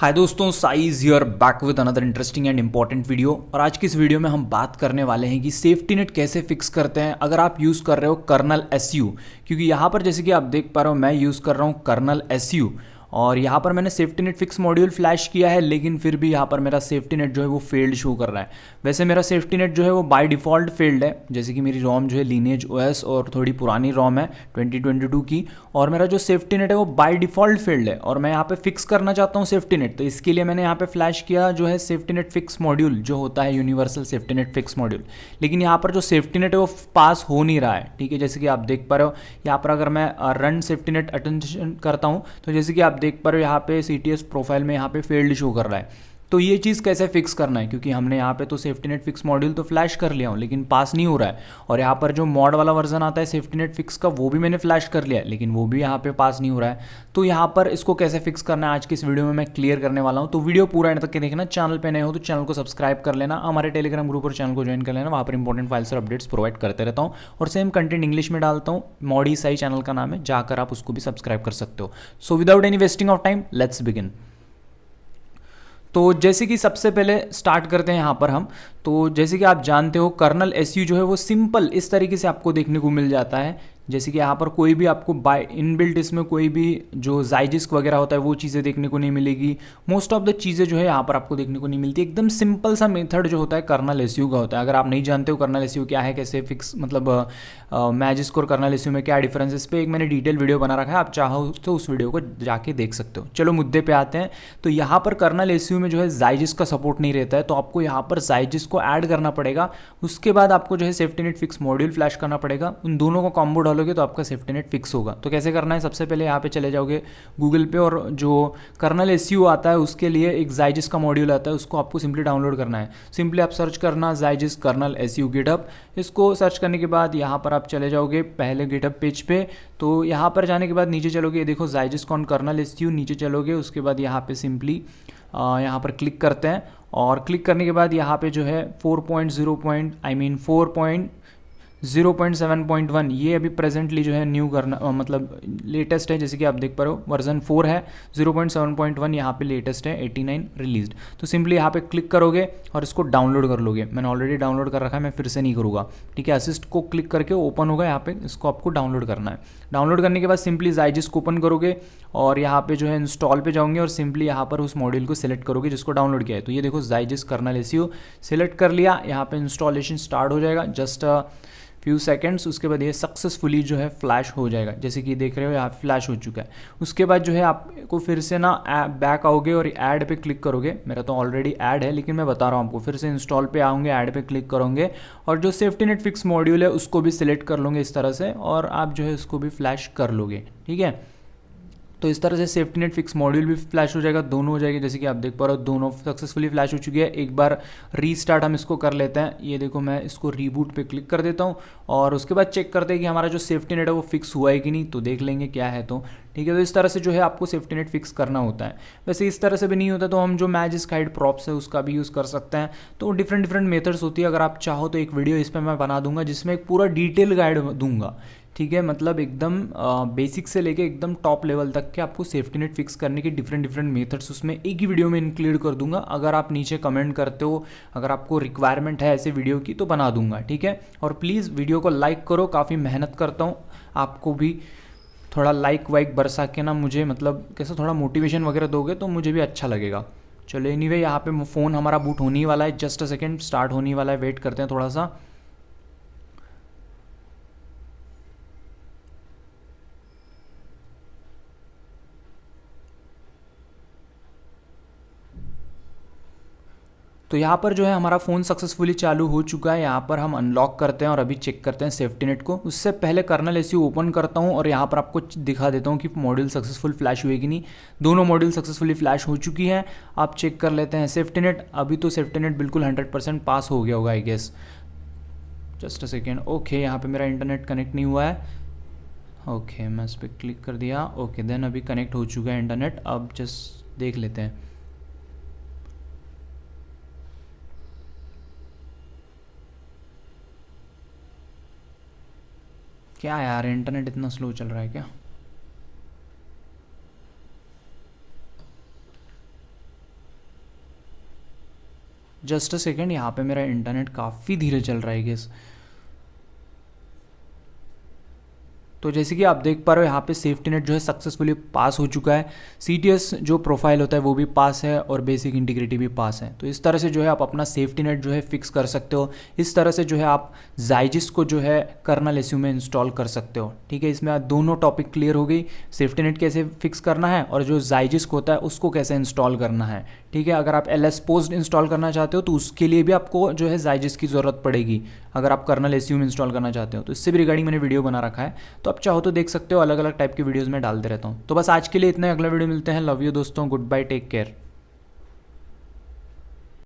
हाय दोस्तों, size hear back with another interesting and important video. और आज की इस वीडियो में हम बात करने वाले हैं कि सेफ्टी नेट कैसे फिक्स करते हैं अगर आप यूज़ कर रहे हो कर्नल एसयू। क्योंकि यहाँ पर जैसे कि आप देख पा रहे हो मैं यूज़ कर रहा हूँ कर्नल एसयू और यहाँ पर मैंने safety net fix module flash किया है, लेकिन फिर भी यहाँ पर मेरा सेफ्टी नेट जो है वो फेल्ड शो कर रहा है। वैसे मेरा सेफ्टी नेट जो है वो बाय डिफ़ॉल्ट फेल्ड है, जैसे कि मेरी रोम जो है लीनेज ओएस और थोड़ी पुरानी रोम है 2022 की, और मेरा जो सेफ्टी नेट है वो बाय डिफ़ॉल्ट फेल्ड है और मैं यहाँ पे फिक्स करना चाहता हूँ सेफ्टी नेट। तो इसके लिए मैंने यहाँ पे फ्लैश किया जो है सेफ्टी नेट फिक्स मॉड्यूल, जो होता है universal safety net fix module. लेकिन यहाँ पर जो सेफ्टी नेट है वो पास हो नहीं रहा है। ठीक है, जैसे कि आप देख पा रहे हो यहाँ पर अगर मैं रन सेफ्टी नेट अटेंशन करता हूँ तो जैसे कि आप देख पा रहे हो यहाँ पे CTS प्रोफाइल में यहाँ पे फेल्ड शो कर रहा है। तो ये चीज़ कैसे फिक्स करना है, क्योंकि हमने यहाँ पे तो सेफ्टी नेट फिक्स मॉड्यूल तो फ्लैश कर लिया हूँ लेकिन पास नहीं हो रहा है। और यहाँ पर जो मॉड वाला वर्जन आता है सेफ्टी नेट फिक्स का वो भी मैंने फ्लैश कर लिया है, लेकिन वो भी यहाँ पे पास नहीं हो रहा है। तो यहाँ पर इसको कैसे फिक्स करना है आज की इस वीडियो में मैं क्लियर करने वाला हूँ। तो वीडियो पूरा एंड तक के देखना। चैनल पे नए हो तो चैनल को सब्सक्राइब कर लेना, हमारे टेलीग्राम ग्रुप और चैनल को ज्वाइन कर लेना, वहाँ पर इंपॉर्टेंट फाइल्स और अपडेट्स प्रोवाइड करते रहता हूँ और सेम कंटेंट इंग्लिश में डालता हूँ। मॉडी साई चैनल का नाम है, जाकर आप उसको भी सब्सक्राइब कर सकते हो। So without any wasting of time let's begin. तो जैसे कि सबसे पहले स्टार्ट करते हैं यहाँ पर हम। तो जैसे कि आप जानते हो कर्नल एसयू जो है वो सिंपल इस तरीके से आपको देखने को मिल जाता है। जैसे कि यहाँ पर कोई भी आपको बाय इनबिल्ट इसमें कोई भी जो जाइजिस्क वगैरह होता है वो चीज़ें देखने को नहीं मिलेगी। मोस्ट ऑफ द चीज़ें जो है यहाँ पर आपको देखने को नहीं मिलती। एकदम सिंपल सा मेथड जो होता है कर्नल एसयू का होता है। अगर आप नहीं जानते हो कर्नल एसयू क्या है, कैसे फिक्स मतलब मैजिस्क और कर्नल एसयू में क्या डिफरेंस है, इस पर एक मैंने डिटेल वीडियो बना रखा है, आप चाहो तो उस वीडियो को जाके देख सकते हो। चलो मुद्दे पे आते हैं। तो यहाँ पर कर्नल एसयू में जो है जाइजिस्क का सपोर्ट नहीं रहता है, तो आपको यहाँ पर जाइजिस्क को ऐड करना पड़ेगा। उसके बाद आपको जो है safety net fix module flash करना पड़ेगा। उन दोनों को कॉम्बो डालोगे तो आपका सेफ्टी नेट फिक्स होगा। तो कैसे करना है, सबसे पहले यहाँ पे चले जाओगे गूगल पे और जो कर्नल एसयू आता है उसके लिए एक जाइजिस्क का मॉड्यूल आता है, उसको आपको सिंपली डाउनलोड करना है। सिंपली आप सर्च करना जाइजिस्क कर्नल एसयू गिटहब। इसको सर्च करने के बाद यहाँ पर आप चले जाओगे पहले गिटहब पेज पे। तो यहाँ पर जाने के बाद नीचे चलोगे, ये देखो जाइजिस्क ऑन कर्नल एसयू, नीचे चलोगे उसके बाद यहाँ पे सिंपली यहाँ पर क्लिक करते हैं और क्लिक करने के बाद यहाँ पे जो है 4.0.7.1 ये अभी प्रेजेंटली जो है न्यू करना मतलब लेटेस्ट है। जैसे कि आप देख पा रहे हो वर्जन 4 है, 0.7.1 यहाँ पे लेटेस्ट है, 89 रिलीज्ड। तो सिंपली यहाँ पे क्लिक करोगे और इसको डाउनलोड कर लोगे। मैंने ऑलरेडी डाउनलोड कर रखा है, मैं फिर से नहीं करूँगा। ठीक है, असिस्ट को क्लिक करके ओपन होगा, यहाँ पे इसको आपको डाउनलोड करना है। डाउनलोड करने के बाद सिंपली जाइजिस्क ओपन करोगे और यहाँ पे जो है इंस्टॉल पे जाओगे और सिंपली यहाँ पर उस मॉड्यूल को सिलेक्ट करोगे जिसको डाउनलोड किया है। तो ये देखो जाइजिस्क कर्नल एसयू सिलेक्ट कर लिया, यहाँ पे इंस्टॉलेशन स्टार्ट हो जाएगा जस्ट फ्यू सेकंड्स। उसके बाद ये सक्सेसफुली जो है फ्लैश हो जाएगा, जैसे कि देख रहे हो यहाँ फ्लैश हो चुका है। उसके बाद जो है आपको फिर से ना बैक आओगे और ऐड पे क्लिक करोगे। मेरा तो ऑलरेडी ऐड है लेकिन मैं बता रहा हूँ आपको, फिर से इंस्टॉल पे आओगे, ऐड पे क्लिक करोगे और जो सेफ्टी नेट फिक्स मॉड्यूल है उसको भी सिलेक्ट कर लोगे इस तरह से और आप जो है उसको भी फ्लैश कर लोगे। ठीक है, तो इस तरह से सेफ्टी नेट फिक्स मॉड्यूल भी फ्लैश हो जाएगा, दोनों हो जाएगी। जैसे कि आप देख पा रहे हो दोनों सक्सेसफुली फ्लैश हो चुकी है। एक बार रीस्टार्ट हम इसको कर लेते हैं। ये देखो मैं इसको रीबूट पे क्लिक कर देता हूँ और उसके बाद चेक करते हैं कि हमारा जो सेफ्टी नेट है वो फिक्स हुआ है कि नहीं, तो देख लेंगे क्या है। तो ठीक है, तो इस तरह से जो है आपको सेफ्टी नेट फिक्स करना होता है। वैसे इस तरह से भी नहीं होता तो हम जो मैजिस्क हाइड प्रॉप्स है उसका भी यूज़ कर सकते हैं। तो डिफरेंट मेथड्स होती है। अगर आप चाहो तो एक वीडियो इस पर मैं बना दूंगा जिसमें एक पूरा डिटेल गाइड दूंगा। ठीक है, मतलब एकदम बेसिक से लेके एकदम टॉप लेवल तक के आपको सेफ्टी नेट फिक्स करने के डिफरेंट मेथड्स उसमें एक ही वीडियो में इंक्लूड कर दूंगा। अगर आप नीचे कमेंट करते हो, अगर आपको रिक्वायरमेंट है ऐसे वीडियो की तो बना दूंगा। ठीक है, और प्लीज़ वीडियो को लाइक करो, काफ़ी मेहनत करता हूँ। आपको भी थोड़ा लाइक वाइक बरसा के ना मुझे मतलब कैसे थोड़ा मोटिवेशन वगैरह दोगे तो मुझे भी अच्छा लगेगा। चलो एनीवे यहाँ पे फ़ोन हमारा बूट होने वाला है, जस्ट अ सेकेंड, स्टार्ट होने वाला है, वेट करते हैं थोड़ा सा। तो यहाँ पर जो है हमारा फ़ोन सक्सेसफुली चालू हो चुका है। यहाँ पर हम अनलॉक करते हैं और अभी चेक करते हैं सेफ्टी नेट को। उससे पहले कर्नल एसयू ओपन करता हूँ और यहाँ पर आपको दिखा देता हूँ कि मॉड्यूल सक्सेसफुल फ्लैश हुई कि नहीं। दोनों मॉड्यूल सक्सेसफुली फ्लैश हो चुकी है। आप चेक कर लेते हैं सेफ्टी नेट। अभी तो सेफ्टी नेट बिल्कुल 100% पास हो गया होगा I guess. Just a second. Okay, यहाँ पर मेरा इंटरनेट कनेक्ट नहीं हुआ है। ओके, मैं इस पर क्लिक कर दिया। ओके देन अभी कनेक्ट हो चुका है इंटरनेट। अब जस्ट देख लेते हैं। क्या यार, इंटरनेट इतना स्लो चल रहा है क्या? जस्ट अ सेकेंड, यहाँ पे मेरा इंटरनेट काफ़ी धीरे चल रहा है गेस। तो जैसे कि आप देख पा रहे हो यहाँ पे सेफ्टी नेट जो है सक्सेसफुली पास हो चुका है। CTS जो प्रोफाइल होता है वो भी पास है और बेसिक इंटीग्रिटी भी पास है। तो इस तरह से जो है आप अपना सेफ्टी नेट जो है फिक्स कर सकते हो। इस तरह से जो है आप Zygis को जो है कर्नल SU में इंस्टॉल कर सकते हो। ठीक है, इसमें आज दोनों टॉपिक क्लियर हो गई, सेफ्टी नेट कैसे फिक्स करना है और जो Zygis होता है उसको कैसे इंस्टॉल करना है। ठीक है, अगर आप LS पोस्ट इंस्टॉल करना चाहते हो तो उसके लिए भी आपको जो है Zygis की ज़रूरत पड़ेगी अगर आप कर्नल SU में इंस्टॉल करना चाहते हो। तो इससे भी रिगार्डिंग मैंने वीडियो बना रखा है, तो आप चाहो तो देख सकते हो, अलग अलग टाइप की वीडियोज़ में डालते रहता हूँ। तो बस आज के लिए इतना, अगला वीडियो मिलते हैं। लव यू दोस्तों, गुड बाय, टेक केयर।